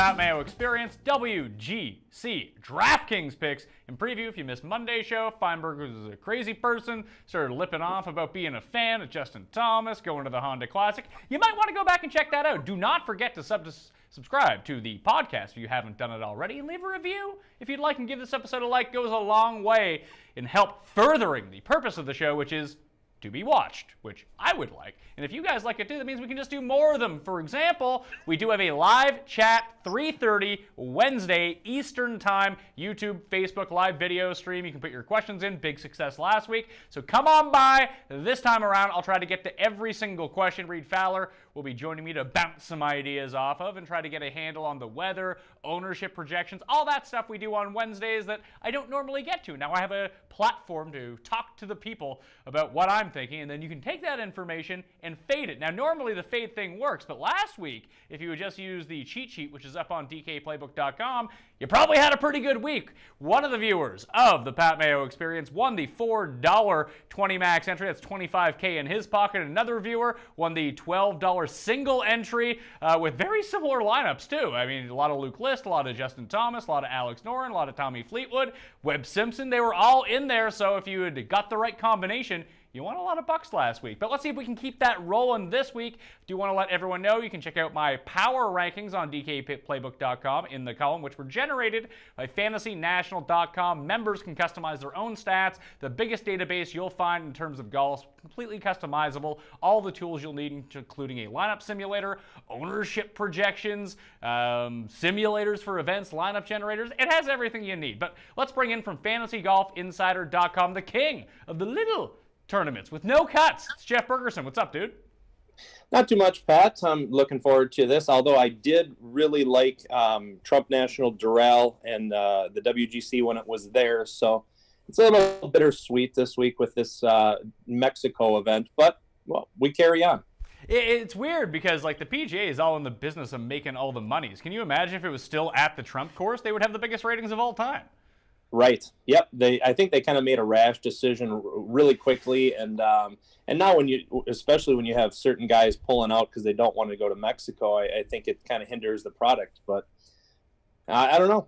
Pat Mayo Experience WGC DraftKings picks. In preview, if you missed Monday's show, Feinberg was a crazy person, started lipping off about being a fan of Justin Thomas, going to the Honda Classic. You might want to go back and check that out. Do not forget to subscribe to the podcast if you haven't done it already, and leave a review if you'd like, and give this episode a like. Goes a long way in help furthering the purpose of the show, which is to be watched, which I would like. And if you guys like it too, that means we can just do more of them. For example, we do have a live chat 3:30 Wednesday Eastern Time, YouTube, Facebook live video stream. You can put your questions in. Big success last week. So come on by this time around. I'll try to get to every single question. Reed Fowler will be joining me to bounce some ideas off of and try to get a handle on the weather, ownership projections, all that stuff we do on Wednesdays that I don't normally get to. Now I have a platform to talk to the people about what I'm thinking, and then you can take that information and fade it. Now, normally the fade thing works, but last week, if you would just use the cheat sheet, which is up on dkplaybook.com, you probably had a pretty good week. One of the viewers of the Pat Mayo Experience won the $4 20 max entry. That's $25K in his pocket. Another viewer won the $12 single entry with very similar lineups, too. I mean, a lot of Luke List, a lot of Justin Thomas, a lot of Alex Noren, a lot of Tommy Fleetwood, Webb Simpson. They were all in there, so if you had got the right combination, you won a lot of bucks last week. But let's see if we can keep that rolling this week. Do you want to let everyone know, you can check out my power rankings on dkplaybook.com in the column, which were generated by fantasynational.com. Members can customize their own stats. The biggest database you'll find in terms of golf, completely customizable. All the tools you'll need, including a lineup simulator, ownership projections, simulators for events, lineup generators. It has everything you need. But let's bring in from fantasygolfinsider.com, the king of the little tournaments with no cuts. It's Jeff Bergerson. What's up, dude? Not too much, Pat. I'm looking forward to this, although I did really like Trump National Doral and the WGC when it was there, so it's a little bittersweet this week with this Mexico event, but, well, we carry on. It's weird because, like, the PGA is all in the business of making all the monies. Can you imagine if it was still at the Trump course? They would have the biggest ratings of all time. Right. Yep. I think they kind of made a rash decision really quickly, and now especially when you have certain guys pulling out because they don't want to go to Mexico, I think it kind of hinders the product. But I don't know.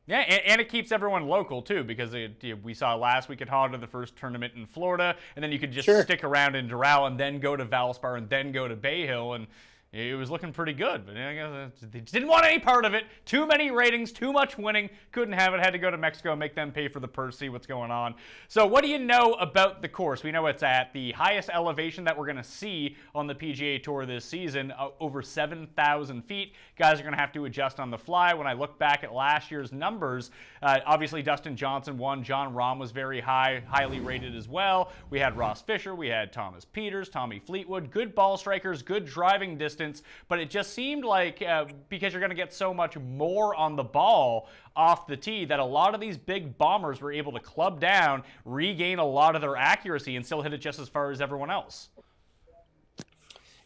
Yeah, and it keeps everyone local too, because we saw last week at Honda the first tournament in Florida, and then you could just stick around in Doral and then go to Valspar and then go to Bay Hill, and it was looking pretty good, but I guess they didn't want any part of it. Too many ratings, too much winning. Couldn't have it. Had to go to Mexico and make them pay for the purse, see what's going on. So what do you know about the course? We know it's at the highest elevation that we're going to see on the PGA Tour this season, over 7,000 feet. Guys are going to have to adjust on the fly. When I look back at last year's numbers, obviously Dustin Johnson won. John Rahm was very highly rated as well. We had Ross Fisher. We had Thomas Peters, Tommy Fleetwood. Good ball strikers, good driving distance. But it just seemed like because you're going to get so much more on the ball off the tee that a lot of these big bombers were able to club down, regain a lot of their accuracy, and still hit it just as far as everyone else.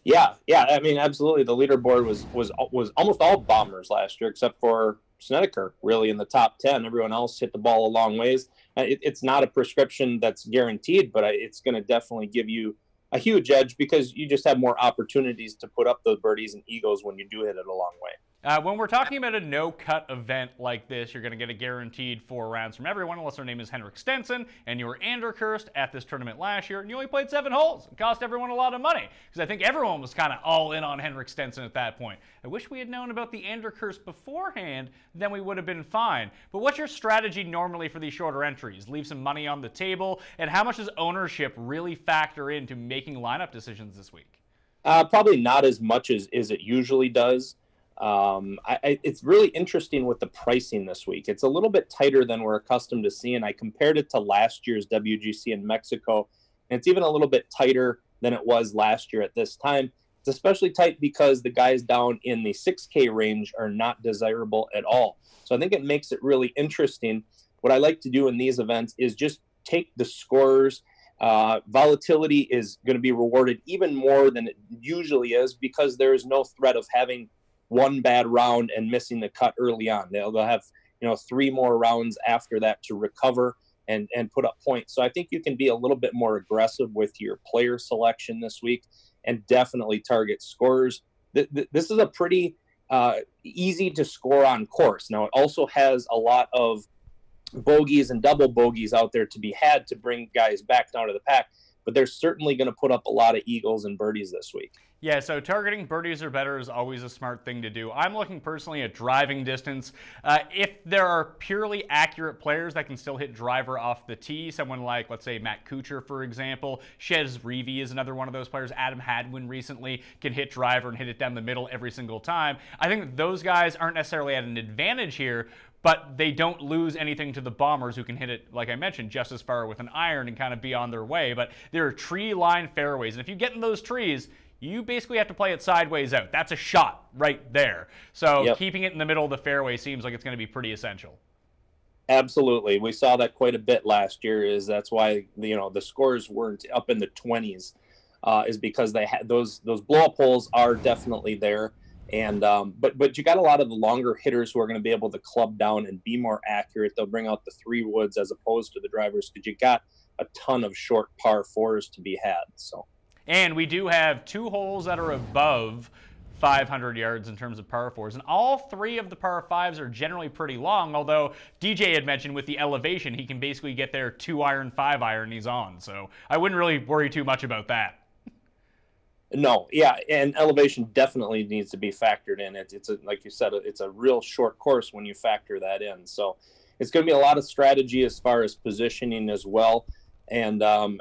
Yeah. I mean, absolutely. The leaderboard was almost all bombers last year, except for Snedeker, really in the top 10. Everyone else hit the ball a long ways. It's not a prescription that's guaranteed, but it's going to definitely give you a huge edge because you just have more opportunities to put up those birdies and eagles when you do hit it a long way. When we're talking about a no-cut event like this, you're going to get a guaranteed 4 rounds from everyone, unless their name is Henrik Stenson, and you were Andercursed at this tournament last year, and you only played 7 holes. It cost everyone a lot of money, because I think everyone was kind of all in on Henrik Stenson at that point. I wish we had known about the Andercurse beforehand, then we would have been fine. But what's your strategy normally for these shorter entries? Leave some money on the table, and how much does ownership really factor into making lineup decisions this week? Probably not as much as it usually does. It's really interesting with the pricing this week. It's a little bit tighter than we're accustomed to seeing. I compared it to last year's WGC in Mexico, and it's even a little bit tighter than it was last year at this time. It's especially tight because the guys down in the 6K range are not desirable at all. So I think it makes it really interesting. What I like to do in these events is just take the scorers. Volatility is going to be rewarded even more than it usually is because there is no threat of having one bad round and missing the cut early on. They'll have 3 more rounds after that to recover and put up points. So I think you can be a little bit more aggressive with your player selection this week and definitely target scorers. This is a pretty easy to score on course. Now, it also has a lot of bogeys and double bogeys out there to be had to bring guys back down to the pack, but they're certainly going to put up a lot of eagles and birdies this week. Yeah, so targeting birdies or better is always a smart thing to do. I'm looking personally at driving distance. If there are purely accurate players that can still hit driver off the tee, someone like, let's say, Matt Kuchar, for example. Shez Reavie is another one of those players. Adam Hadwin recently can hit driver and hit it down the middle every single time. I think that those guys aren't necessarily at an advantage here, but they don't lose anything to the bombers who can hit it, like I mentioned, just as far with an iron and kind of be on their way. But there are tree-lined fairways, and if you get in those trees, you basically have to play it sideways out. That's a shot right there. So keeping it in the middle of the fairway seems like it's going to be pretty essential. Absolutely. We saw that quite a bit last year. That's why, the scores weren't up in the 20s, is because they had those blow-up holes are definitely there. And but you got a lot of the longer hitters who are going to be able to club down and be more accurate. They'll bring out the 3 woods as opposed to the drivers, because you got a ton of short par 4s to be had. And we do have 2 holes that are above 500 yards in terms of par 4s. And all 3 of the par 5s are generally pretty long, although DJ had mentioned with the elevation, he can basically get there 2-iron, 5-iron, he's on. So I wouldn't really worry too much about that. No, yeah, and elevation definitely needs to be factored in. It's like you said, it's a real short course when you factor that in. So it's going to be a lot of strategy as far as positioning as well. And I'm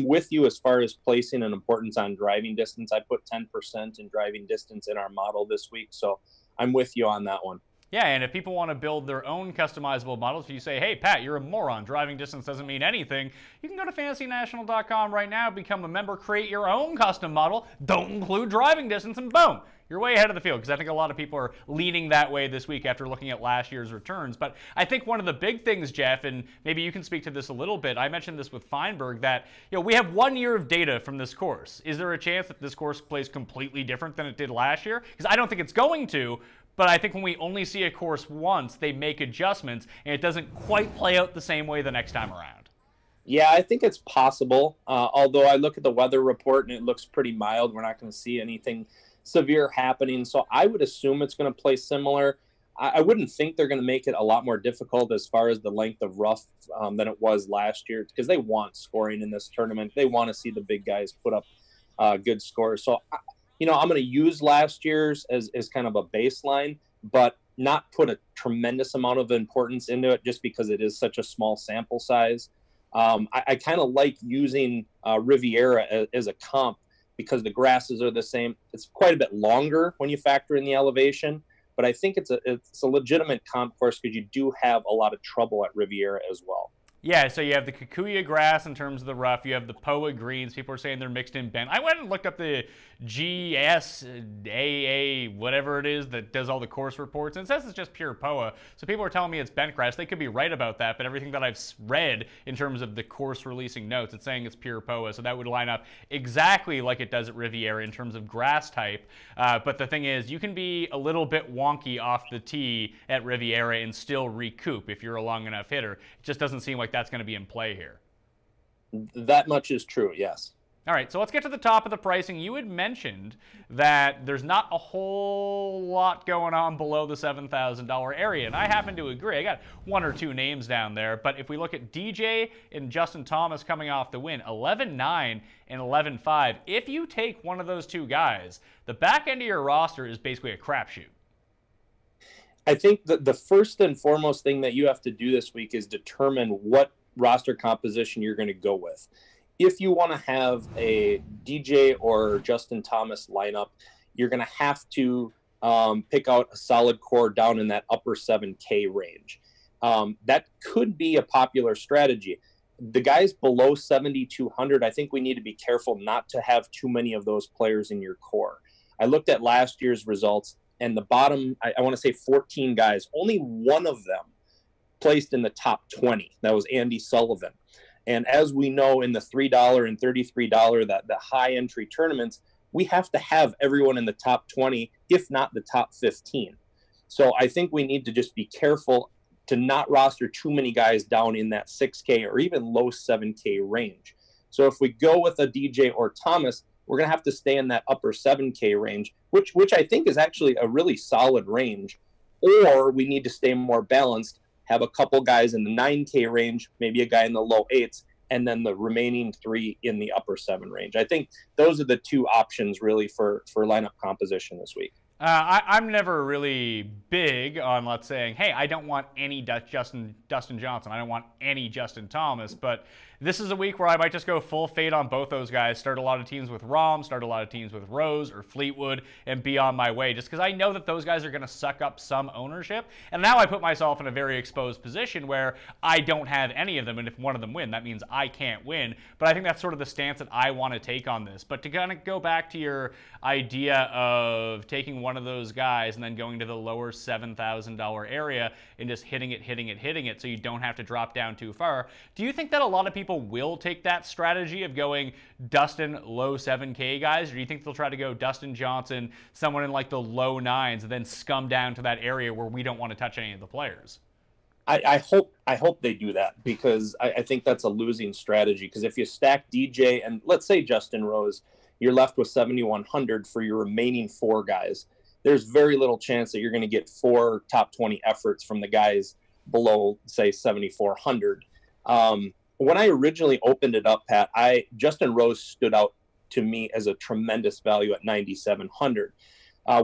with you as far as placing an importance on driving distance. I put 10% in driving distance in our model this week, so I'm with you on that one. Yeah, and if people want to build their own customizable models, if you say, hey, Pat, you're a moron, driving distance doesn't mean anything, you can go to fantasynational.com right now, become a member, create your own custom model, don't include driving distance, and boom, you're way ahead of the field, because I think a lot of people are leaning that way this week after looking at last year's returns. But I think one of the big things, Jeff, and maybe you can speak to this a little bit, I mentioned this with Feinberg, that we have 1 year of data from this course. Is there a chance that this course plays completely different than it did last year? Because I don't think it's going to, but I think when we only see a course once, they make adjustments, and it doesn't quite play out the same way the next time around. Yeah, I think it's possible, although I look at the weather report, and it looks pretty mild. We're not going to see anything severe happening, so I would assume it's going to play similar. I wouldn't think they're going to make it a lot more difficult as far as the length of rough than it was last year, because they want scoring in this tournament. They want to see the big guys put up good scores. So, I'm going to use last year's as kind of a baseline, but not put a tremendous amount of importance into it just because it is such a small sample size. I kind of like using Riviera as a comp, because the grasses are the same. It's quite a bit longer when you factor in the elevation, but I think it's a legitimate comp course, because you do have a lot of trouble at Riviera as well. Yeah, so you have the Kikuyu grass in terms of the rough. You have the POA greens. People are saying they're mixed in bent. I went and looked up the GSAA, whatever it is, that does all the course reports, and it says it's just pure POA. So people are telling me it's bent grass. They could be right about that, but everything that I've read in terms of the course releasing notes, it's saying it's pure POA. So that would line up exactly like it does at Riviera in terms of grass type. But the thing is, you can be a little bit wonky off the tee at Riviera and still recoup if you're a long enough hitter. It just doesn't seem like that's going to be in play here. That much is true, yes. All right, so let's get to the top of the pricing. You had mentioned that there's not a whole lot going on below the $7,000 area, and I happen to agree. I got 1 or 2 names down there, but if we look at DJ and Justin Thomas coming off the win, 11-9 and 11-5, if you take one of those 2 guys, the back end of your roster is basically a crapshoot. I think that the first and foremost thing that you have to do this week is determine what roster composition you're going to go with. If you want to have a DJ or Justin Thomas lineup, you're going to have to pick out a solid core down in that upper 7K range. That could be a popular strategy. The guys below 7,200, I think we need to be careful not to have too many of those players in your core. I looked at last year's results, and the bottom, I want to say 14 guys, only one of them placed in the top 20. That was Andy Sullivan. And as we know, in the $3 and $33, the high entry tournaments, we have to have everyone in the top 20, if not the top 15. So I think we need to just be careful to not roster too many guys down in that 6K or even low 7K range. So if we go with a DJ or Thomas, we're going to have to stay in that upper 7K range, which I think is actually a really solid range. Or we need to stay more balanced, have a couple guys in the 9K range, maybe a guy in the low 8s, and then the remaining 3 in the upper 7 range. I think those are the 2 options really for lineup composition this week. I'm never really big on, let's say, hey, I don't want any Dustin Johnson. I don't want any Justin Thomas. But this is a week where I might just go full fade on both those guys, start a lot of teams with Rahm, start a lot of teams with Rose or Fleetwood, and be on my way, just because I know that those guys are going to suck up some ownership. And now I put myself in a very exposed position where I don't have any of them, and if one of them win, that means I can't win. But I think that's sort of the stance that I want to take on this. But to kind of go back to your idea of taking one of those guys and then going to the lower $7,000 area and just hitting it so you don't have to drop down too far, do you think that a lot of people will take that strategy of going Dustin low 7K guys, or do you think they'll try to go Dustin Johnson, someone in like the low 9s, and then scum down to that area where we don't want to touch any of the players? I hope they do that, because I think that's a losing strategy. Because if you stack DJ and let's say Justin Rose, you're left with 7,100 for your remaining 4 guys. There's very little chance that you're going to get 4 top 20 efforts from the guys below, say, 7,400. When I originally opened it up, Pat, Justin Rose stood out to me as a tremendous value at 9,700.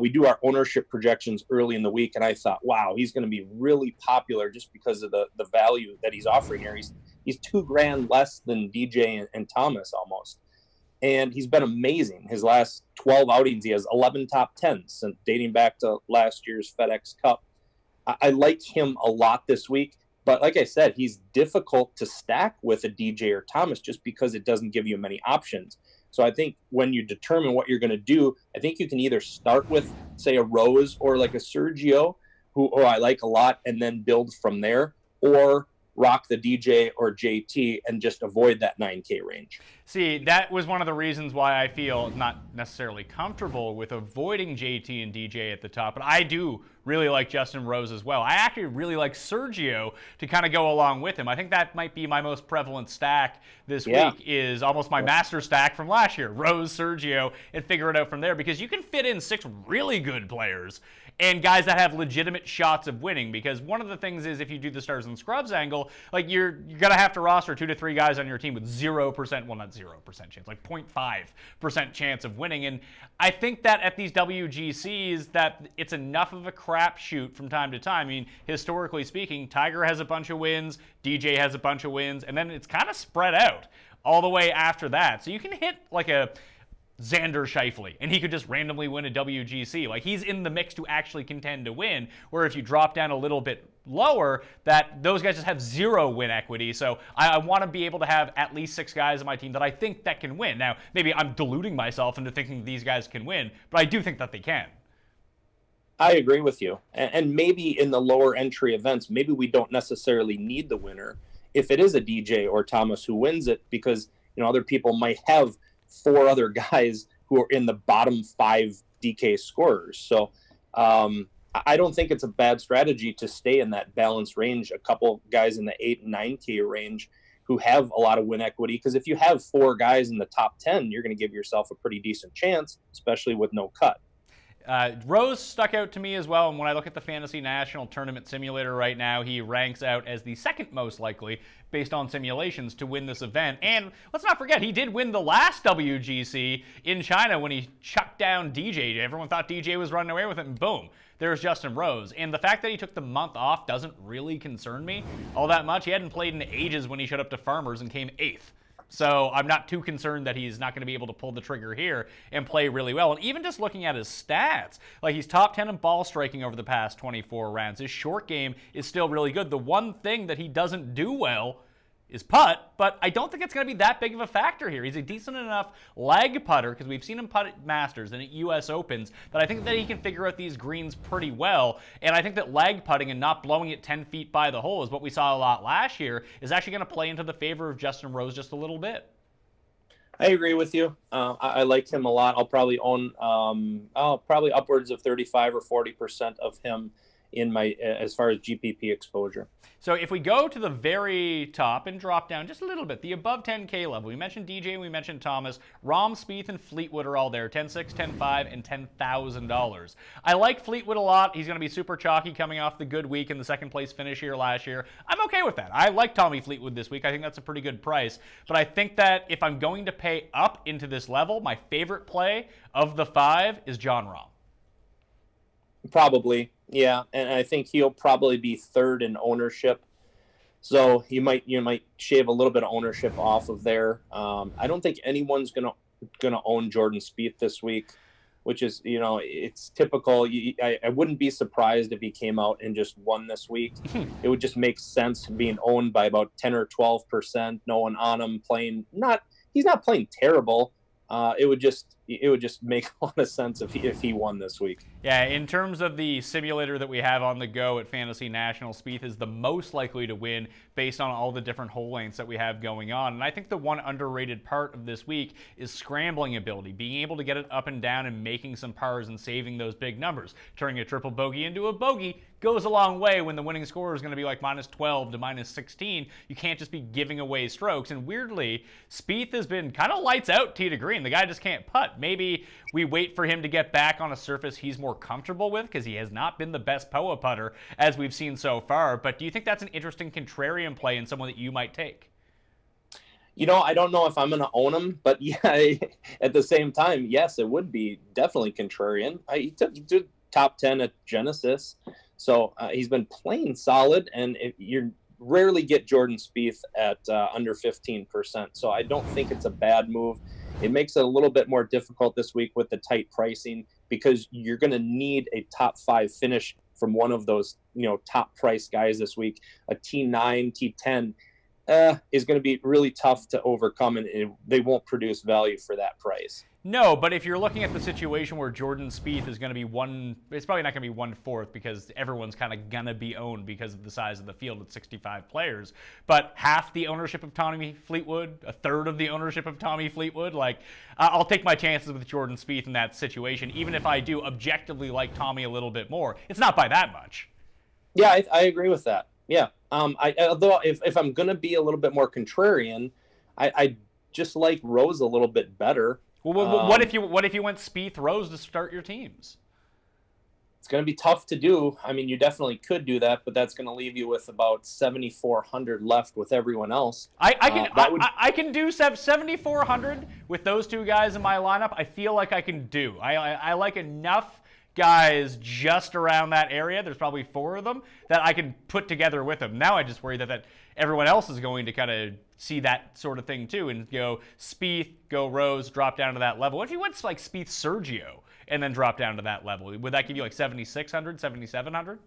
We do our ownership projections early in the week, and I thought, wow, he's going to be really popular just because of the value that he's offering here. He's $2,000 less than DJ and Thomas almost. And he's been amazing. His last 12 outings, he has 11 top 10s, dating back to last year's FedEx Cup. I like him a lot this week. But like I said, he's difficult to stack with a DJ or Thomas just because it doesn't give you many options. So I think when you determine what you're going to do, I think you can either start with, say, a Rose or like a Sergio, who I like a lot, and then build from there, or rock the DJ or JT and just avoid that 9K range. See, that was one of the reasons why I feel not necessarily comfortable with avoiding JT and DJ at the top, but I do really like Justin Rose as well. I actually really like Sergio to kind of go along with him. I think that might be my most prevalent stack this week, is almost my master stack from last year, Rose, Sergio, and figure it out from there, because you can fit in 6 really good players and guys that have legitimate shots of winning. Because one of the things is, if you do the stars and scrubs angle, like you're gonna have to roster 2 to 3 guys on your team with 0%, well, not 0% chance, like 0.5% chance of winning. And I think that at these WGCs that it's enough of a crapshoot from time to time. I mean, historically speaking, Tiger has a bunch of wins, DJ has a bunch of wins, and then it's kind of spread out all the way after that. So you can hit like a Xander Schauffele, and he could just randomly win a WGC. Like, he's in the mix to actually contend to win, where if you drop down a little bit lower, that those guys just have 0 win equity. So I want to be able to have at least 6 guys on my team that I think that can win. Now, maybe I'm deluding myself into thinking these guys can win, but I do think that they can. I agree with you. And maybe in the lower entry events, maybe we don't necessarily need the winner if it is a DJ or Thomas who wins it, because, you know, other people might have 4 other guys who are in the bottom 5 DK scorers. So I don't think it's a bad strategy to stay in that balanced range, a couple guys in the 8 and 9K range who have a lot of win equity. Because if you have 4 guys in the top 10, you're going to give yourself a pretty decent chance, especially with no cut. Rose stuck out to me as well, and when I look at the Fantasy National Tournament Simulator right now, he ranks out as the 2nd most likely, based on simulations, to win this event. And let's not forget, he did win the last WGC in China when he chucked down DJ. Everyone thought DJ was running away with it, and boom, there's Justin Rose. And the fact that he took the month off doesn't really concern me all that much. He hadn't played in ages when he showed up to Farmers and came 8th. So I'm not too concerned that he's not going to be able to pull the trigger here and play really well. And even just looking at his stats, like, he's top 10 in ball striking over the past 24 rounds. His short game is still really good. The one thing that he doesn't do well is putt, but I don't think it's going to be that big of a factor here. He's a decent enough leg putter, because we've seen him putt at Masters and at US Opens, that I think that he can figure out these greens pretty well. And I think that leg putting and not blowing it 10 feet by the hole is what we saw a lot last year, is actually going to play into the favor of Justin Rose just a little bit. I agree with you. I like him a lot. I'll probably own probably upwards of 35 or 40% of him in my as far as GPP exposure. So if we go to the very top and drop down just a little bit, the above 10K level, we mentioned DJ, we mentioned Thomas, Rahm, Spieth, and Fleetwood are all there, 10-6, 10-5, and $10,000. I like Fleetwood a lot. He's going to be super chalky coming off the good week and the second place finish here last year. I'm okay with that. I like Tommy Fleetwood this week. I think that's a pretty good price. But I think that if I'm going to pay up into this level, my favorite play of the 5 is Jon Rahm. Probably, yeah, and I think he'll probably be third in ownership. So you might shave a little bit of ownership off of there. I don't think anyone's gonna own Jordan Spieth this week, which is, it's typical. I wouldn't be surprised if he came out and just won this week. It would just make sense being owned by about 10 or 12%. No one on him playing. He's not playing terrible. It would just make a lot of sense if he won this week. Yeah, in terms of the simulator that we have on the go at Fantasy National, Spieth is the most likely to win based on all the different hole lengths that we have going on. And I think the one underrated part of this week is scrambling ability, being able to get it up and down and making some pars and saving those big numbers. Turning a triple bogey into a bogey goes a long way when the winning score is going to be like -12 to -16. You can't just be giving away strokes. And weirdly, Spieth has been kind of lights out tee to green. The guy just can't putt. Maybe we wait for him to get back on a surface he's more comfortable with, because he has not been the best POA putter as we've seen so far. But do you think that's an interesting contrarian play and someone that you might take? I don't know if I'm going to own him, but yeah, at the same time, yes, it would be definitely contrarian. He took top 10 at Genesis, so he's been playing solid, and you rarely get Jordan Spieth at under 15%. So I don't think it's a bad move. It makes it a little bit more difficult this week with the tight pricing, because you're going to need a top 5 finish from one of those, top price guys this week. A T9, T10 is going to be really tough to overcome, and they won't produce value for that price. No, but if you're looking at the situation where Jordan Spieth is going to be it's probably not going to be 1/4, because everyone's kind of going to be owned because of the size of the field at 65 players. But half the ownership of Tommy Fleetwood, a third of the ownership of Tommy Fleetwood, I'll take my chances with Jordan Spieth in that situation, even if I do objectively like Tommy a little bit more. It's not by that much. Yeah, I agree with that. Yeah. Although if I'm going to be a little bit more contrarian, I just like Rose a little bit better. Well, what if you went Spieth Rose to start your teams? It's going to be tough to do. I mean, you definitely could do that, but that's going to leave you with about 7,400 left with everyone else. I can do 7,400 with those two guys in my lineup. I feel like I can do. I like enough guys just around that area. There's probably 4 of them that I can put together with them. Now I just worry that everyone else is going to kind of see that sort of thing too and go Spieth, go Rose, drop down to that level. What if you went like Spieth Sergio and then drop down to that level? Would that give you like 7,600, 7,700?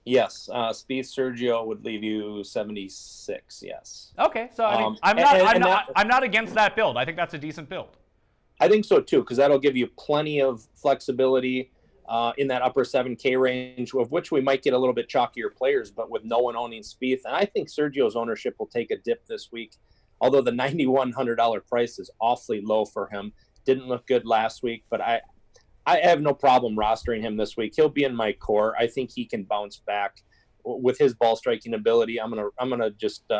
Yes, Spieth Sergio would leave you 76. Yes. Okay, so I mean, I'm not against that build. I think that's a decent build. I think so too, because that'll give you plenty of flexibility in that upper 7K range, of which we might get a little bit chalkier players, but with no one owning Spieth. And I think Sergio's ownership will take a dip this week, although the $9,100 price is awfully low for him. Didn't look good last week, but I have no problem rostering him this week. He'll be in my core. I think he can bounce back with his ball striking ability. I'm gonna just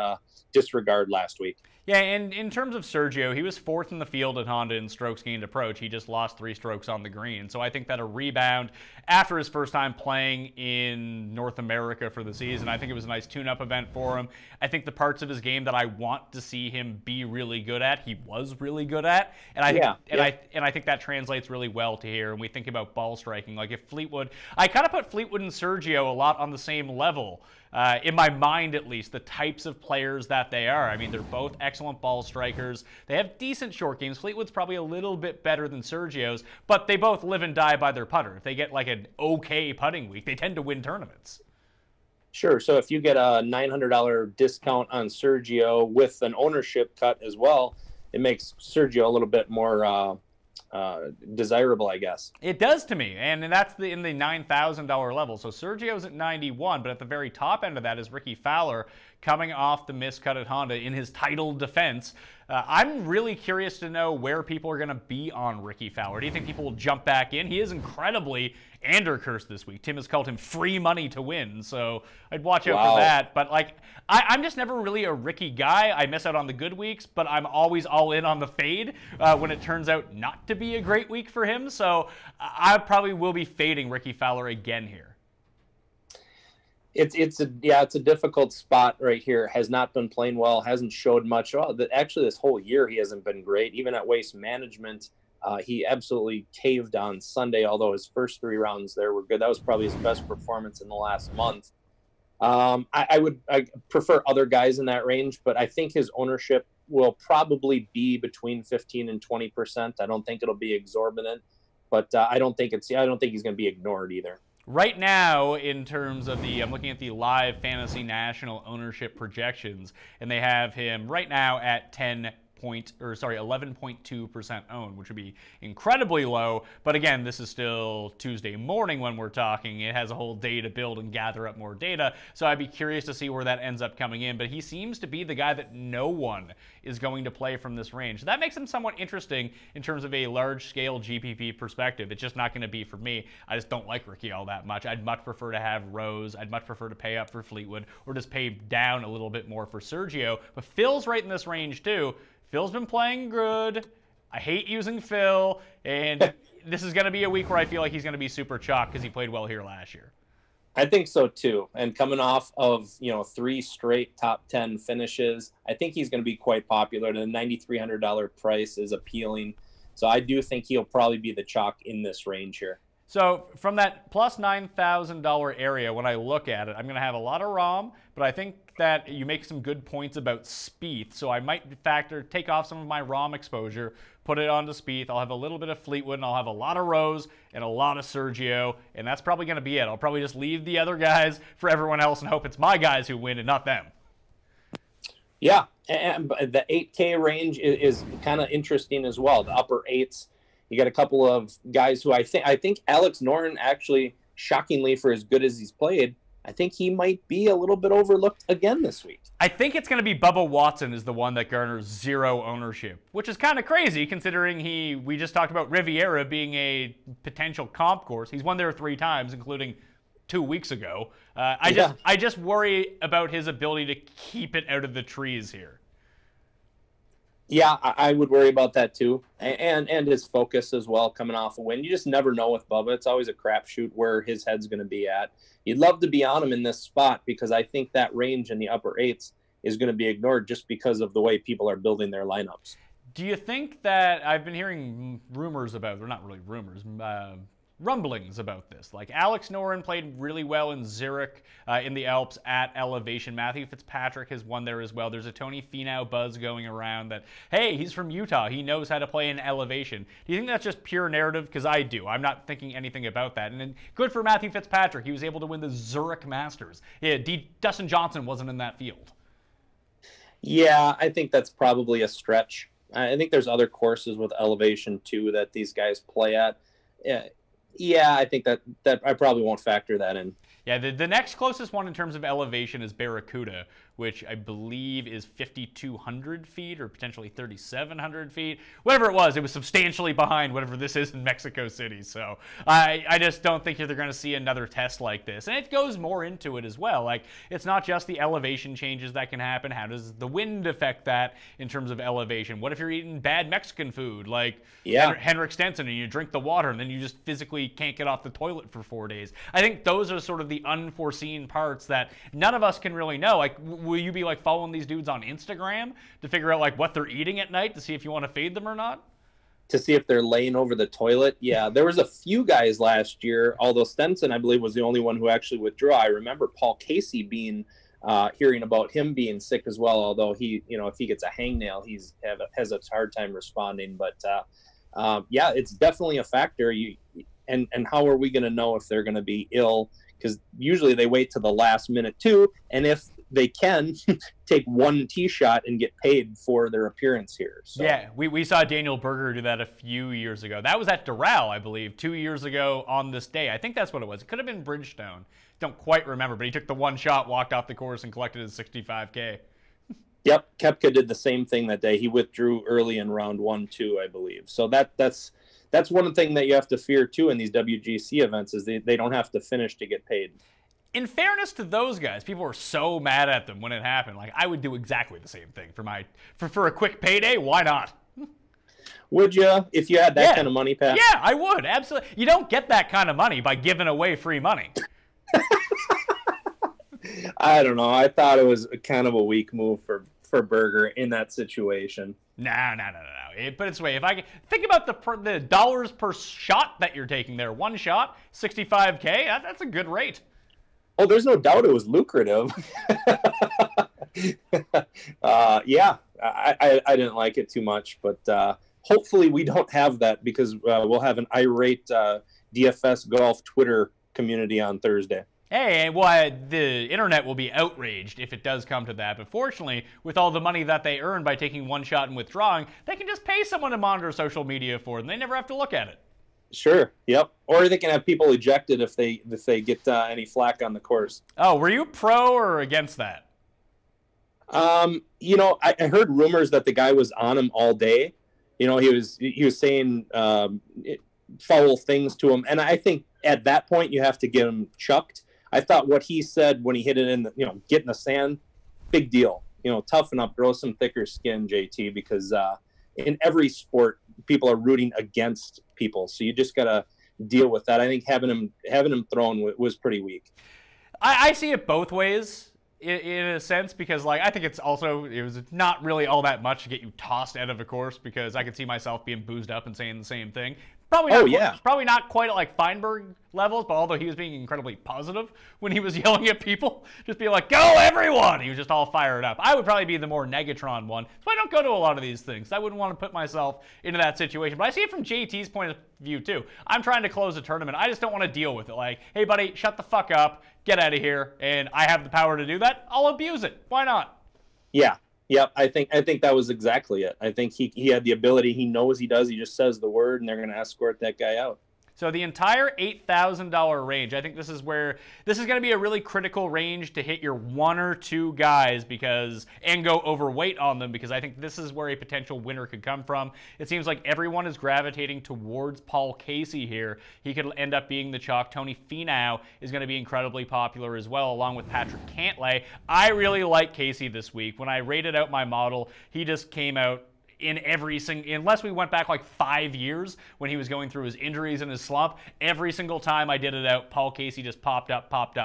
disregard last week. Yeah, and in terms of Sergio, he was 4th in the field at Honda in strokes gained approach. He just lost 3 strokes on the green. So I think that a rebound after his first time playing in North America for the season, I think it was a nice tune-up event for him. I think the parts of his game that I want to see him be really good at, he was really good at. And I think that translates really well to here. And we think about ball striking. Like if Fleetwood, I kind of put Fleetwood and Sergio a lot on the same level. In my mind, at least, the types of players that they are. I mean, they're both excellent ball strikers. They have decent short games. Fleetwood's probably a little bit better than Sergio's, but they both live and die by their putter. If they get like an okay putting week, they tend to win tournaments. Sure. So if you get a $900 discount on Sergio with an ownership cut as well, it makes Sergio a little bit more desirable, I guess. It does to me, and that's in the $9,000 level. So Sergio's at 91, but at the very top end of that is Ricky Fowler coming off the miscut at Honda in his title defense. I'm really curious to know where people are going to be on Ricky Fowler. Do you think people will jump back in? He is incredibly Andercursed this week. Tim has called him free money to win, so I'd watch out for that. But like, I'm just never really a Ricky guy. I miss out on the good weeks, but I'm always all in on the fade when it turns out not to be a great week for him. So I probably will be fading Ricky Fowler again here. It's a difficult spot right here. Has not been playing well. Hasn't showed much. Well, actually, this whole year he hasn't been great. Even at Waste Management, he absolutely caved on Sunday. Although his first 3 rounds there were good. That was probably his best performance in the last month. I prefer other guys in that range, but I think his ownership will probably be between 15 and 20%. I don't think it'll be exorbitant, but I don't think he's going to be ignored either. Right now, in terms of I'm looking at the live fantasy national ownership projections, and they have him right now at 11.2% owned, which would be incredibly low. But again, this is still Tuesday morning when we're talking. It has a whole day to build and gather up more data. So I'd be curious to see where that ends up coming in. But he seems to be the guy that no one is going to play from this range. That makes him somewhat interesting in terms of a large-scale GPP perspective. It's just not going to be for me. I just don't like Ricky all that much. I'd much prefer to have Rose. I'd much prefer to pay up for Fleetwood or just pay down a little bit more for Sergio. But Phil's right in this range too. Phil's been playing good. I hate using Phil, and this is going to be a week where I feel like he's going to be super chalk because he played well here last year. I think so too. And coming off of 3 straight top 10 finishes, I think he's going to be quite popular. The $9,300 price is appealing, so I do think he'll probably be the chalk in this range here. So from that plus $9,000 area, when I look at it, I'm going to have a lot of Rahm, but I think that you make some good points about Spieth. So I might take off some of my Rahm exposure, put it onto Spieth. I'll have a little bit of Fleetwood, and I'll have a lot of Rose and a lot of Sergio, and that's probably going to be it. I'll probably just leave the other guys for everyone else and hope it's my guys who win and not them. Yeah, and the 8K range is kind of interesting as well. The upper 8s. You got a couple of guys who I think Alex Noren, actually, shockingly for as good as he's played, I think he might be a little bit overlooked again this week. I think it's going to be Bubba Watson is the one that garners 0 ownership, which is kind of crazy considering we just talked about Riviera being a potential comp course. He's won there 3 times, including 2 weeks ago. I just worry about his ability to keep it out of the trees here. Yeah, I would worry about that too, and his focus as well coming off a win. You just never know with Bubba. It's always a crapshoot where his head's going to be at. You'd love to be on him in this spot because I think that range in the upper 8s is going to be ignored just because of the way people are building their lineups. Do you think that I've been hearing rumors about, or not really rumors, rumblings about this? Like Alex Noren played really well in Zurich in the Alps at elevation. Matthew Fitzpatrick has won there as well. There's a Tony Finau buzz going around that, hey, he's from Utah. He knows how to play in elevation. Do you think that's just pure narrative? Because I do. I'm not thinking anything about that. And then good for Matthew Fitzpatrick. He was able to win the Zurich Masters. Yeah, Dustin Johnson wasn't in that field. Yeah, I think that's probably a stretch. I think there's other courses with elevation too that these guys play at. Yeah, I think that I probably won't factor that in. Yeah, the next closest one in terms of elevation is Barracuda, which I believe is 5,200 feet or potentially 3,700 feet. Whatever it was substantially behind whatever this is in Mexico City. So I just don't think they're going to see another test like this. And it goes more into it as well. Like, it's not just the elevation changes that can happen. How does the wind affect that in terms of elevation? What if you're eating bad Mexican food like Henrik Stenson and you drink the water and then you just physically can't get off the toilet for 4 days? I think those are sort of the unforeseen parts that none of us can really know. Like, will you be like following these dudes on Instagram to figure out like what they're eating at night to see if you want to fade them or not? To see if they're laying over the toilet. Yeah, there was a few guys last year, although Stenson, I believe, was the only one who actually withdrew. I remember Paul Casey hearing about him being sick as well, although he, if he gets a hangnail, has a hard time responding. But yeah, it's definitely a factor. And how are we going to know if they're going to be ill? Because usually they wait to the last minute too. And if they can take one tee shot and get paid for their appearance here. So. Yeah, we saw Daniel Berger do that a few years ago. That was at Doral, I believe, 2 years ago on this day. I think that's what it was. It could have been Bridgestone. Don't quite remember, but he took the one shot, walked off the course, and collected his $65K. Yep, Koepka did the same thing that day. He withdrew early in round 1, 2, I believe. So that's one thing that you have to fear, too, in these WGC events is they don't have to finish to get paid. In fairness to those guys, people were so mad at them when it happened. Like, I would do exactly the same thing for a quick payday. Why not? Would you, if you had that kind of money, Pat? Yeah, I would. Absolutely. You don't get that kind of money by giving away free money. I don't know. I thought it was kind of a weak move for Berger in that situation. No. Put it this way, if I think about the dollars per shot that you're taking there, one shot, $65K, that's a good rate. Oh, there's no doubt it was lucrative. Yeah, I didn't like it too much, but hopefully we don't have that because we'll have an irate DFS golf Twitter community on Thursday. Hey, well, the internet will be outraged if it does come to that. But fortunately, with all the money that they earn by taking one shot and withdrawing, they can just pay someone to monitor social media for them. They never have to look at it. Sure. Yep. Or they can have people ejected if they get any flack on the course. Oh, were you pro or against that? You know, I heard rumors that the guy was on him all day. You know, he was saying foul things to him, and I think at that point you have to get him chucked. I thought what he said when he hit it in the, get in the sand, big deal. Toughen up, grow some thicker skin, JT, because in every sport, people are rooting against people. So you just got to deal with that. I think having him thrown was pretty weak. I see it both ways in a sense because, I think it was not really all that much to get you tossed out of a course because I could see myself being boozed up and saying the same thing. Probably not quite at like Feinberg levels, but although he was being incredibly positive when he was yelling at people, just be like, go everyone! He was just all fired up. I would probably be the more Negatron one, so I don't go to a lot of these things. I wouldn't want to put myself into that situation, but I see it from JT's point of view too. I'm trying to close a tournament. I just don't want to deal with it. Like, hey buddy, shut the fuck up, get out of here, and I have the power to do that. I'll abuse it. Why not? Yeah. Yep, I think that was exactly it. I think he had the ability. He knows he does. He just says the word, and they're going to escort that guy out. So the entire $8,000 range, I think this is going to be a really critical range to hit your one or two guys and go overweight on them because I think this is where a potential winner could come from. It seems like everyone is gravitating towards Paul Casey here. He could end up being the chalk. Tony Finau is going to be incredibly popular as well, along with Patrick Cantlay. I really like Casey this week. When I rated out my model, he just came out in every single, unless we went back like 5 years when he was going through his injuries and his slump, every single time I did it out, Paul Casey just popped up. But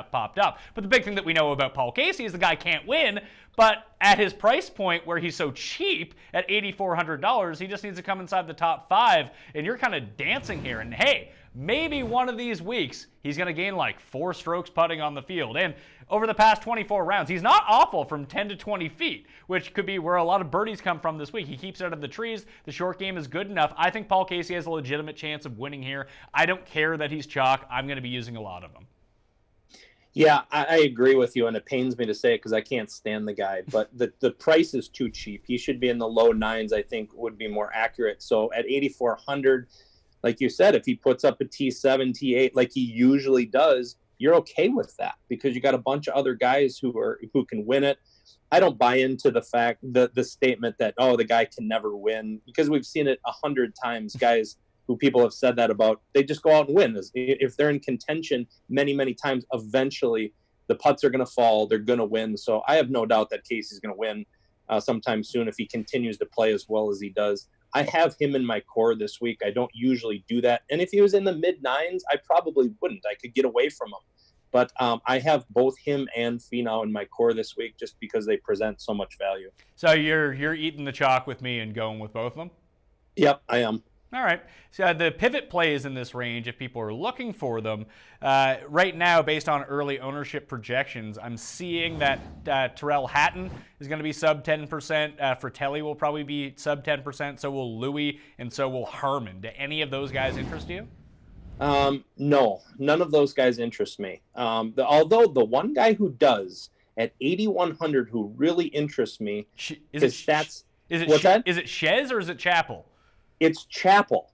the big thing that we know about Paul Casey is the guy can't win, but at his price point where he's so cheap at $8,400, he just needs to come inside the top 5, and you're kind of dancing here. And hey, maybe one of these weeks he's going to gain like 4 strokes putting on the field. And over the past 24 rounds, he's not awful from 10 to 20 feet, which could be where a lot of birdies come from this week. He keeps out of the trees. The short game is good enough. I think Paul Casey has a legitimate chance of winning here. I don't care that he's chalk. I'm going to be using a lot of them. Yeah, I agree with you, and it pains me to say it because I can't stand the guy, but the price is too cheap. He should be in the low 9s, I think, would be more accurate. So at 8,400, like you said, if he puts up a T7, T8 like he usually does, you're okay with that because you got a bunch of other guys who can win it. I don't buy into the statement that, oh, the guy can never win, because we've seen it 100 times. Guys who people have said that about, they just go out and win. If they're in contention many, many times, eventually the putts are going to fall. They're going to win. So I have no doubt that Casey's going to win sometime soon if he continues to play as well as he does. I have him in my core this week. I don't usually do that. And if he was in the mid-9s, I probably wouldn't. I could get away from him. But I have both him and Finau in my core this week just because they present so much value. So you're eating the chalk with me and going with both of them? Yep, I am. All right. So the pivot plays in this range, if people are looking for them, right now, based on early ownership projections, I'm seeing that Tyrrell Hatton is going to be sub 10%. Fratelli will probably be sub 10%. So will Louis, and so will Harmon. Do any of those guys interest you? No, none of those guys interest me. Although the one guy who does, at 8,100 who really interests me. Is His it stats. What's that? Is it Shez or is it Chappell? It's Chappell.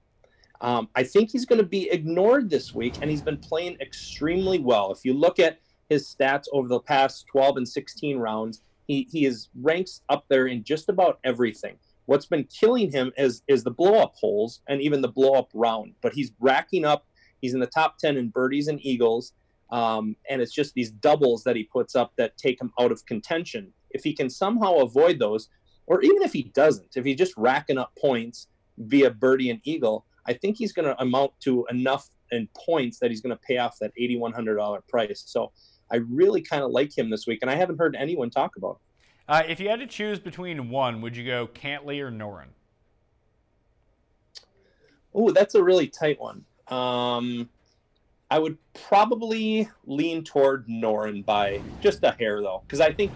I think he's going to be ignored this week, and he's been playing extremely well. If you look at his stats over the past 12 and 16 rounds, he is ranks up there in just about everything. What's been killing him is the blow-up holes and even the blow-up round. But he's racking up. He's in the top 10 in birdies and eagles, and it's just these doubles that he puts up that take him out of contention. If he can somehow avoid those, or even if he doesn't, if he's just racking up points via birdie and eagle, I think he's going to amount to enough in points that he's going to pay off that $8,100 price. So I really kind of like him this week, and I haven't heard anyone talk about him. If you had to choose between one, would you go Cantlay or Noren? Oh, that's a really tight one. I would probably lean toward Noren by just a hair, though, because I think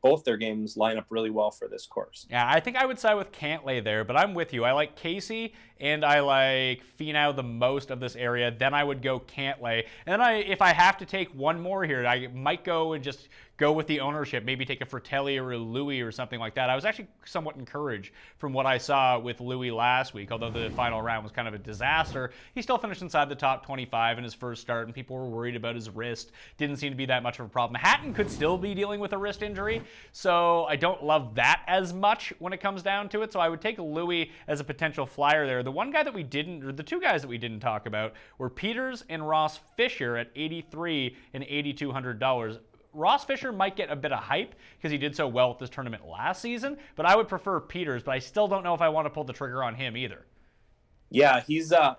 both their games line up really well for this course. Yeah, I think I would side with Cantlay there, but I'm with you. I like Casey and I like Finau the most of this area. Then I would go Cantlay, and then if I have to take one more here, I might go and just go with the ownership, maybe take a Fratelli or a Louis or something like that. I was actually somewhat encouraged from what I saw with Louis last week, although the final round was kind of a disaster. He still finished inside the top 25 in his first start, and people were worried about his wrist. Didn't seem to be that much of a problem. Hatton could still be dealing with a wrist injury, so I don't love that as much when it comes down to it, so I would take Louis as a potential flyer there. The one guy that we didn't, or the two guys that we didn't talk about were Peters and Ross Fisher at $8,300 and $8,200. Ross Fisher might get a bit of hype because he did so well at this tournament last season, but I would prefer Peters, but I still don't know if I want to pull the trigger on him either. Yeah, he's a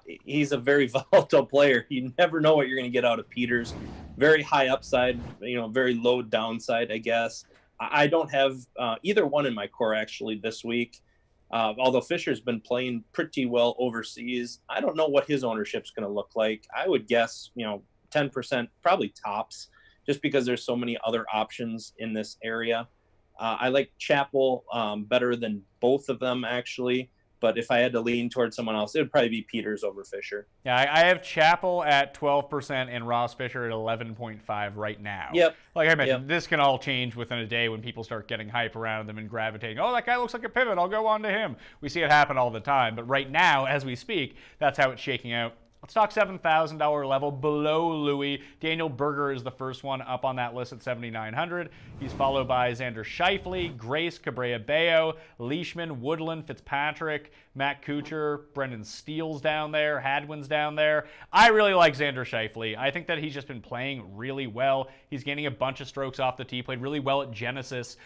very volatile player. You never know what you're going to get out of Peters. Very high upside, very low downside, I guess. I don't have either one in my core actually this week. Although Fisher's been playing pretty well overseas, I don't know what his ownership's going to look like. I would guess, 10%, probably tops, just because there's so many other options in this area. I like Chappell better than both of them, actually. But if I had to lean towards someone else, it would probably be Peters over Fisher. Yeah, I have Chappell at 12% and Ross Fisher at 11.5 right now. Yep. Like I mentioned, This can all change within a day when people start getting hype around them and gravitating. Oh, that guy looks like a pivot. I'll go on to him. We see it happen all the time. But right now, as we speak, that's how it's shaking out. Let's talk $7,000 level below Louis. Daniel Berger is the first one up on that list at $7,900. He's followed by Xander Schauffele, Grace, Cabrera-Bello, Leishman, Woodland, Fitzpatrick, Matt Kuchar, Brendan Steele's down there, Hadwin's down there. I really like Xander Schauffele. I think that he's just been playing really well. He's gaining a bunch of strokes off the tee, played really well at Genesis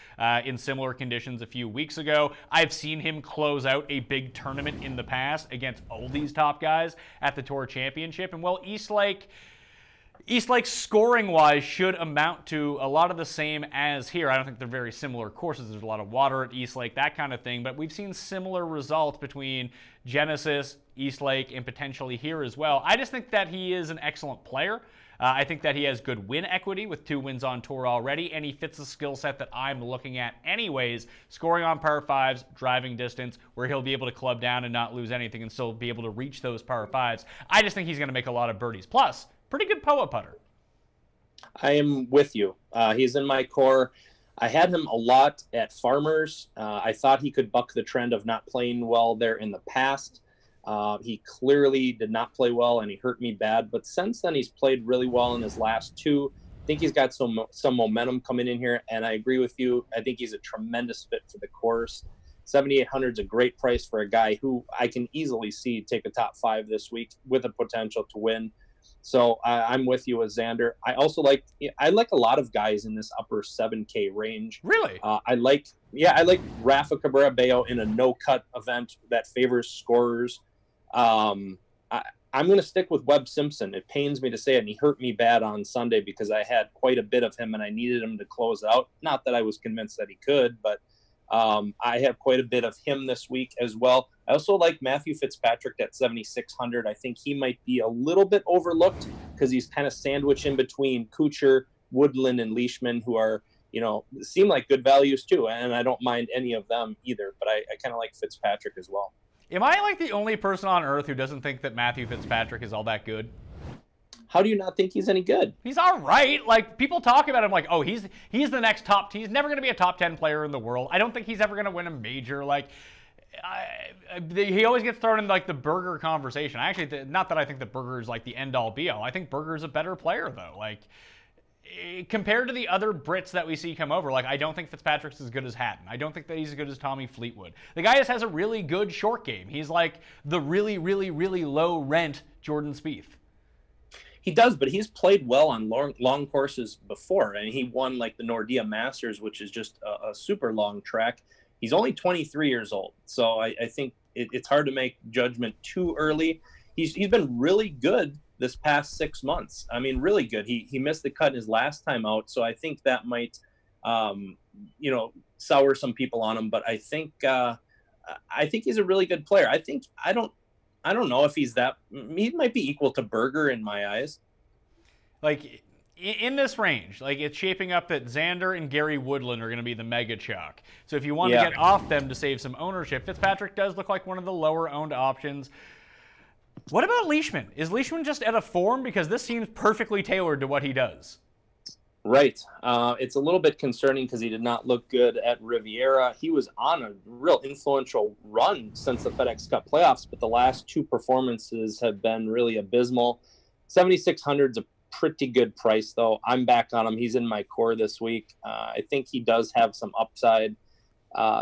in similar conditions a few weeks ago. I've seen him close out a big tournament in the past against all these top guys at the Tour Championship. And while Eastlake scoring-wise should amount to a lot of the same as here. I don't think they're very similar courses. There's a lot of water at Eastlake, that kind of thing. But we've seen similar results between Genesis, Eastlake, and potentially here as well. I just think that he is an excellent player. I think that he has good win equity with 2 wins on tour already, and he fits the skill set that I'm looking at anyways, scoring on par 5s, driving distance, where he'll be able to club down and not lose anything and still be able to reach those par 5s. I just think he's going to make a lot of birdies. Plus, pretty good POA putter. I am with you. He's in my core. I had him a lot at Farmers. I thought he could buck the trend of not playing well there in the past. He clearly did not play well, and he hurt me bad. But since then, he's played really well in his last 2. I think he's got some momentum coming in here, and I agree with you. I think he's a tremendous fit for the course. $7,800 is a great price for a guy who I can easily see take a top 5 this week with the potential to win. So I'm with you with Xander. I like a lot of guys in this upper 7K range. Really? I like Rafa Cabrera-Bello in a no-cut event that favors scorers. I'm going to stick with Webb Simpson. It pains me to say it, and he hurt me bad on Sunday because I had quite a bit of him, and I needed him to close out. Not that I was convinced that he could, but I have quite a bit of him this week as well. I also like Matthew Fitzpatrick at 7,600. I think he might be a little bit overlooked because he's kind of sandwiched in between Kuchar, Woodland, and Leishman, who are, seem like good values too. And I don't mind any of them either, but I kind of like Fitzpatrick as well. Am I like the only person on earth who doesn't think that Matthew Fitzpatrick is all that good? How do you not think he's any good? He's all right. Like, people talk about him like, oh, he's the next top. He's never going to be a top 10 player in the world. I don't think he's ever going to win a major. Like, he always gets thrown in like the Berger conversation. Actually, not that I think that Berger is like the end all be all. I think Berger is a better player though. Like, compared to the other Brits that we see come over, like, I don't think Fitzpatrick's as good as Hatton. I don't think that he's as good as Tommy Fleetwood. The guy just has a really good short game. He's like the really, really, really low rent Jordan Spieth. He does, but he's played well on long courses before, and he won like the Nordea Masters, which is just a super long track. He's only 23 years old, so I think it's hard to make judgment too early. He's been really good this past 6 months. I mean, really good. He missed the cut in his last time out, so I think that might sour some people on him. But I think he's a really good player. I don't know if he might be equal to Berger in my eyes. Like, in this range, like, it's shaping up that Xander and Gary Woodland are going to be the mega chalk. So if you want to get off them to save some ownership, Fitzpatrick does look like one of the lower owned options. What about Leishman? Is Leishman just out of form? Because this seems perfectly tailored to what he does. Right. It's a little bit concerning because he did not look good at Riviera. He was on a real influential run since the FedEx Cup playoffs, but the last two performances have been really abysmal. 7,600 is a pretty good price, though. I'm back on him. He's in my core this week. I think he does have some upside.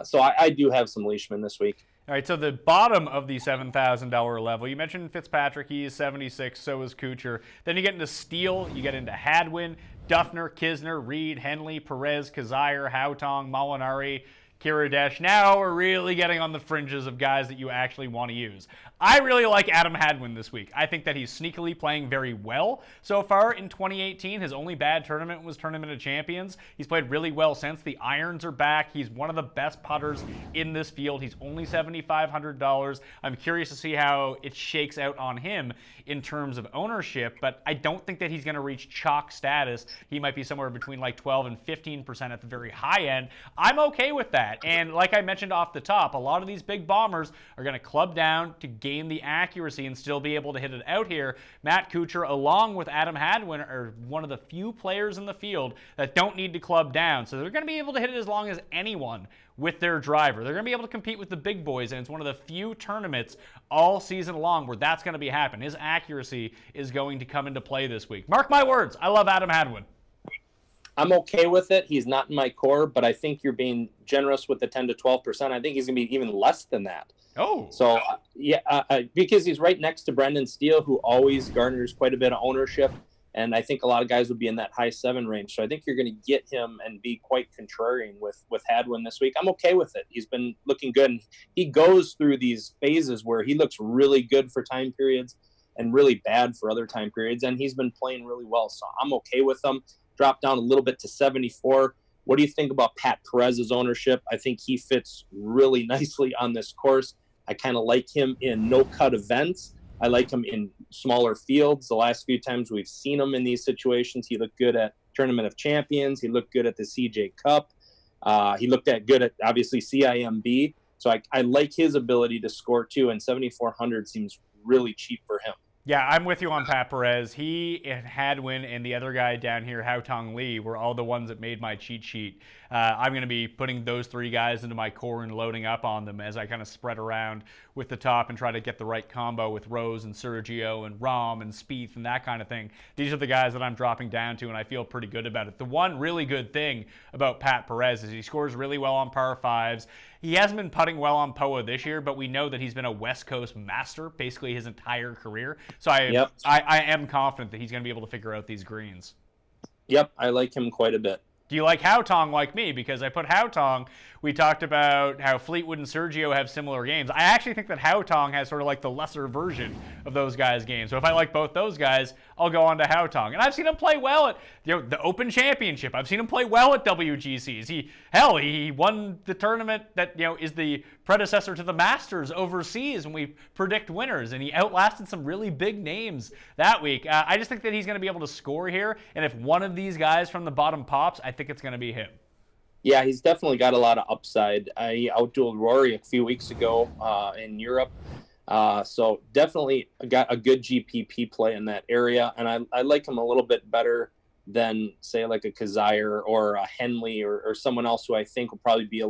So I do have some Leishman this week. All right, so the bottom of the $7,000 level, you mentioned Fitzpatrick. He is 76, so is Kuchar. Then you get into Steele, you get into Hadwin, Duffner, Kisner, Reed, Henley, Perez, Kazire, Hautong, Molinari, Kiridesh. Now we're really getting on the fringes of guys that you actually want to use. I really like Adam Hadwin this week. I think that he's sneakily playing very well so far in 2018. His only bad tournament was Tournament of Champions. He's played really well since. The irons are back. He's one of the best putters in this field. He's only $7,500. I'm curious to see how it shakes out on him in terms of ownership, but I don't think that he's going to reach chalk status. He might be somewhere between like 12 and 15% at the very high end. I'm okay with that. And like I mentioned off the top, a lot of these big bombers are going to club down to gain the accuracy and still be able to hit it out here. Matt Kuchar, along with Adam Hadwin, are one of the few players in the field that don't need to club down. So they're going to be able to hit it as long as anyone with their driver. They're going to be able to compete with the big boys, and it's one of the few tournaments all season long where that's going to be happening. His accuracy is going to come into play this week. Mark my words, I love Adam Hadwin. I'm okay with it. He's not in my core, but I think you're being generous with the 10 to 12%. I think he's going to be even less than that. Oh. So, because he's right next to Brendan Steele, who always garners quite a bit of ownership. And I think a lot of guys would be in that high 7 range. So I think you're going to get him and be quite contrarian with Hadwin this week. I'm okay with it. He's been looking good. And he goes through these phases where he looks really good for time periods and really bad for other time periods. And he's been playing really well. So I'm okay with him. Drop down a little bit to 74. What do you think about Pat Perez's ownership? I think he fits really nicely on this course. I kind of like him in no-cut events. I like him in smaller fields. The last few times we've seen him in these situations, he looked good at Tournament of Champions. He looked good at the CJ Cup. He looked good at, obviously, CIMB. So I like his ability to score, too, and 7,400 seems really cheap for him. Yeah, I'm with you on Pat Perez. He and Hadwin and the other guy down here, Haotong Lee, were all the ones that made my cheat sheet. I'm going to be putting those 3 guys into my core and loading up on them as I kind of spread around with the top and try to get the right combo with Rose and Sergio and Rahm and Spieth and that kind of thing. These are the guys that I'm dropping down to, and I feel pretty good about it. The one really good thing about Pat Perez is he scores really well on par 5s. He hasn't been putting well on POA this year, but we know that he's been a West Coast master basically his entire career. So I am confident that he's going to be able to figure out these greens. Yep, I like him quite a bit. Do you like Haotong like me? Because I put Haotong, we talked about how Fleetwood and Sergio have similar games. I actually think that Haotong has sort of like the lesser version of those guys' games. So if I like both those guys, I'll go on to Haotong. And I've seen him play well at the Open Championship. I've seen him play well at WGCs. He won the tournament that is the predecessor to the Masters overseas when we predict winners, and he outlasted some really big names that week. I just think that he's going to be able to score here, and if one of these guys from the bottom pops, I think it's going to be him. Yeah, he's definitely got a lot of upside. He outdueled Rory a few weeks ago in Europe. So definitely got a good GPP play in that area, and I like him a little bit better than, say, like a Kazire or a Henley or someone else who I think will probably be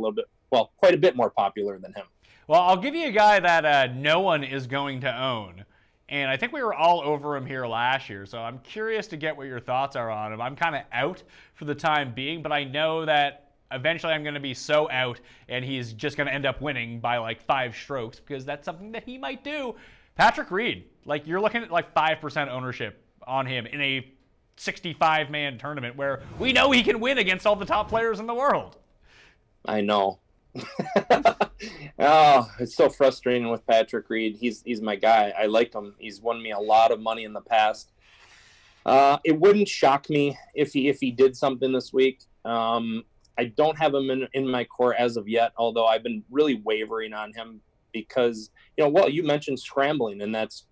quite a bit more popular than him. Well, I'll give you a guy that no one is going to own. And I think we were all over him here last year, so I'm curious to get what your thoughts are on him. I'm kind of out for the time being, but I know that eventually I'm going to be so out, and he's just going to end up winning by like 5 strokes, because that's something that he might do. Patrick Reed, like, you're looking at like 5% ownership on him in a 65-man tournament where we know he can win against all the top players in the world. I know. Oh, it's so frustrating with Patrick Reed. He's my guy. I like him. He's won me a lot of money in the past. It wouldn't shock me if he did something this week. I don't have him in my core as of yet, although I've been really wavering on him because, you mentioned scrambling, and that's,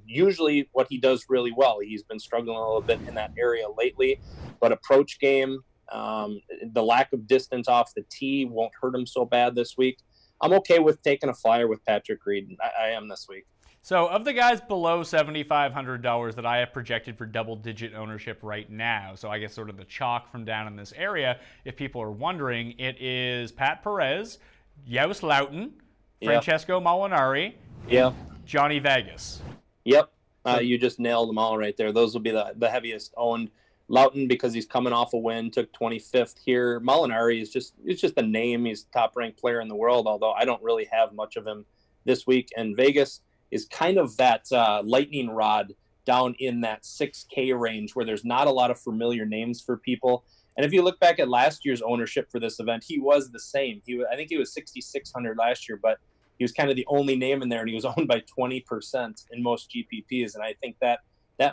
usually what he does really well. He's been struggling a little bit in that area lately, but approach game, the lack of distance off the tee won't hurt him so bad this week. I'm okay with taking a flyer with Patrick Reed. I am this week. So of the guys below $7,500 that I have projected for double-digit ownership right now, so I guess sort of the chalk from down in this area, if people are wondering, it is Pat Perez, Joost Luiten, Francesco Molinari, Johnny Vegas. Yep. You just nailed them all right there. Those will be the heaviest owned. Luiten, because he's coming off a win, took 25th here. Molinari is just a name. He's top-ranked player in the world, although I don't really have much of him this week. And Vegas is kind of that lightning rod down in that 6K range where there's not a lot of familiar names for people. And if you look back at last year's ownership for this event, he was the same. I think he was 6,600 last year, but he was kind of the only name in there, and he was owned by 20% in most GPPs. And I think that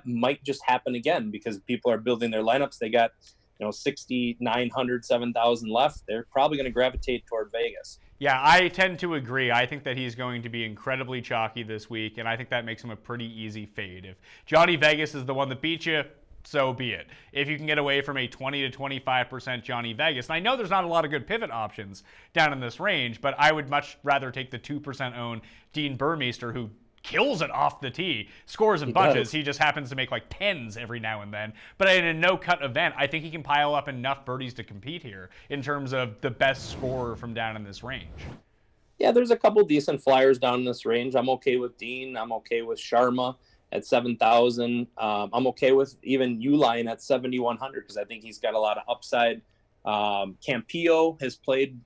might just happen again because people are building their lineups. They got, 6,900, 7,000 left. They're probably going to gravitate toward Vegas. Yeah, I tend to agree. I think that he's going to be incredibly chalky this week, and I think that makes him a pretty easy fade. If Johnny Vegas is the one that beats you, so be it. If you can get away from a 20 to 25% Johnny Vegas, and I know there's not a lot of good pivot options down in this range, but I would much rather take the 2% owned Dean Burmeister, who kills it off the tee, scores in bunches. He just happens to make like 10s every now and then. But in a no-cut event, I think he can pile up enough birdies to compete here in terms of the best scorer from down in this range. Yeah, there's a couple decent flyers down in this range. I'm okay with Dean. I'm okay with Sharma at 7,000. I'm okay with even Uline at 7,100 because I think he's got a lot of upside. Campillo has played,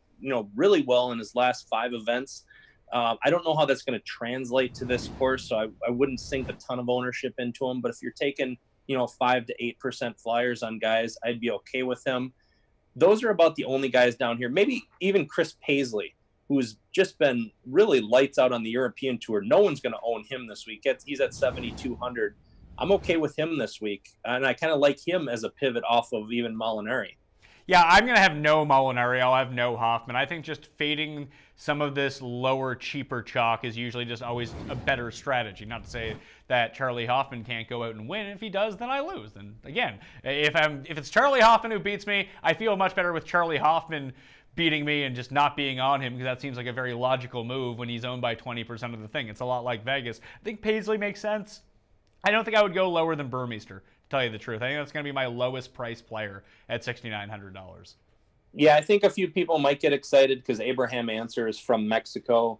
really well in his last 5 events. I don't know how that's going to translate to this course, so I wouldn't sink a ton of ownership into him. But if you're taking, 5 to 8% flyers on guys, I'd be okay with him. Those are about the only guys down here. Maybe even Chris Paisley, who's just been really lights out on the European Tour. No one's going to own him this week. He's at 7,200. I'm okay with him this week, and I kind of like him as a pivot off of even Molinari. Yeah, I'm going to have no Molinari. I'll have no Hoffman. I think just fading some of this lower, cheaper chalk is usually just always a better strategy. Not to say that Charlie Hoffman can't go out and win. If he does, then I lose. Then again, if it's Charlie Hoffman who beats me, I feel much better with Charlie Hoffman beating me and just not being on him, because that seems like a very logical move when he's owned by 20% of the thing. It's a lot like Vegas. I think Paisley makes sense. I don't think I would go lower than Burmeister, to tell you the truth. I think that's going to be my lowest price player at $6,900. Yeah, I think a few people might get excited because Abraham Answer is from Mexico.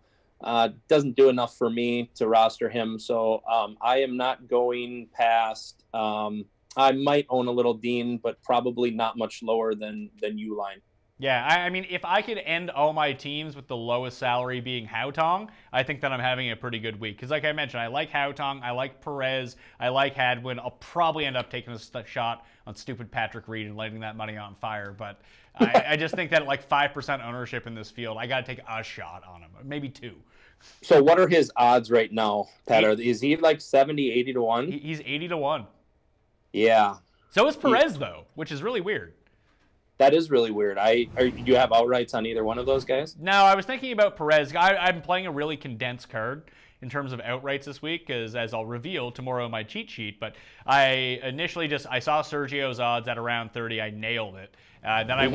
Doesn't do enough for me to roster him, so I am not going past. I might own a little Dean, but probably not much lower than Uline. Yeah, I mean, if I could end all my teams with the lowest salary being Haotong, I think that I'm having a pretty good week. Because like I mentioned, I like Haotong, I like Perez, I like Hadwin. I'll probably end up taking a shot on stupid Patrick Reed and lighting that money on fire. But I just think that at like 5% ownership in this field, I got to take a shot on him, maybe 2. So what are his odds right now, Pat? Is he like 70, 80 to 1? He's 80 to 1. Yeah. So is Perez, though, which is really weird. That is really weird. Do you have outrights on either one of those guys? No, I was thinking about Perez. I'm playing a really condensed card, in terms of outrights this week, because as I'll reveal tomorrow in my cheat sheet, but I initially I saw Sergio's odds at around 30. I nailed it. Then I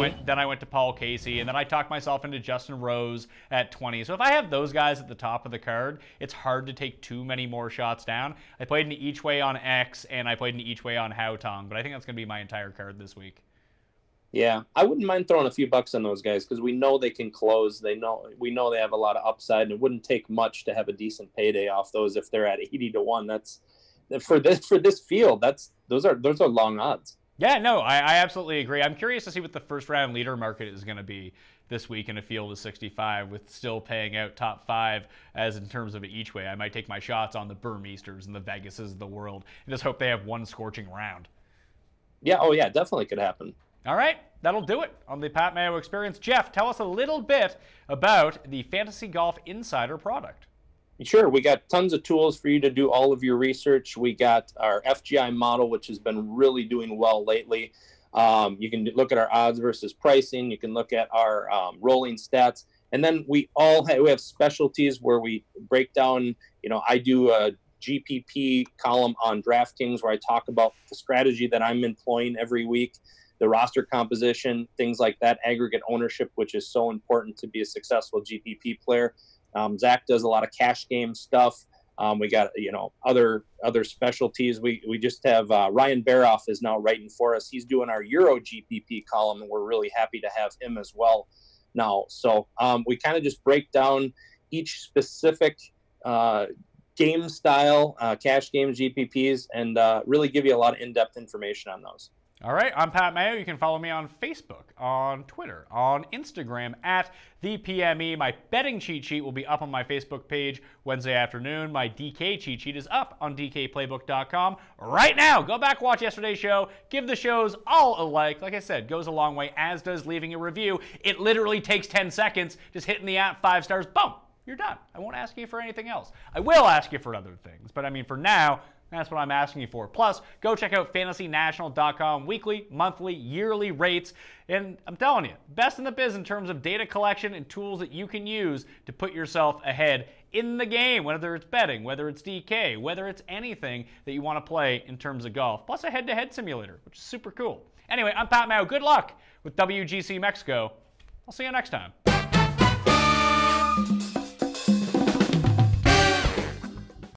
went to Paul Casey, and then I talked myself into Justin Rose at 20. So if I have those guys at the top of the card, it's hard to take too many more shots down. I played an each way on X, and I played an each way on Haotong, but I think that's going to be my entire card this week. Yeah, I wouldn't mind throwing a few bucks on those guys because we know they can close. We know they have a lot of upside, and it wouldn't take much to have a decent payday off those if they're at 80-1. That's for this field. Those are long odds. Yeah, no, I absolutely agree. I'm curious to see what the first round leader market is going to be this week in a field of 65 with still paying out top 5 as in terms of each way. I might take my shots on the Burmeisters and the Vegases of the world and just hope they have one scorching round. Yeah, oh yeah, definitely could happen. All right, that'll do it on the Pat Mayo Experience. Jeff, tell us a little bit about the Fantasy Golf Insider product. Sure. We got tons of tools for you to do all of your research. We got our FGI model, which has been really doing well lately. You can look at our odds versus pricing. You can look at our rolling stats. And then we have specialties where we break down, I do a GPP column on DraftKings where I talk about the strategy that I'm employing every week, the roster composition, things like that, aggregate ownership, which is so important to be a successful GPP player. Zach does a lot of cash game stuff. We got, other specialties. We just have Ryan Baroff is now writing for us. He's doing our Euro GPP column, and we're really happy to have him as well now. So we kind of just break down each specific game style, cash games, GPPs, and really give you a lot of in-depth information on those. All right, I'm Pat Mayo. You can follow me on Facebook, on Twitter, on Instagram at ThePME. My betting cheat sheet will be up on my Facebook page Wednesday afternoon. My DK cheat sheet is up on DKPlaybook.com right now. Go back, watch yesterday's show. Give the shows all a like. Like I said, goes a long way, as does leaving a review. It literally takes 10 seconds. Just hitting the app, 5 stars, boom, you're done. I won't ask you for anything else. I will ask you for other things, but I mean, for now, that's what I'm asking you for. Plus, go check out fantasynational.com, weekly, monthly, yearly rates. And I'm telling you, best in the biz in terms of data collection and tools that you can use to put yourself ahead in the game, whether it's betting, whether it's DK, whether it's anything that you want to play in terms of golf. Plus a head-to-head simulator, which is super cool. Anyway, I'm Pat Mayo. Good luck with WGC Mexico. I'll see you next time.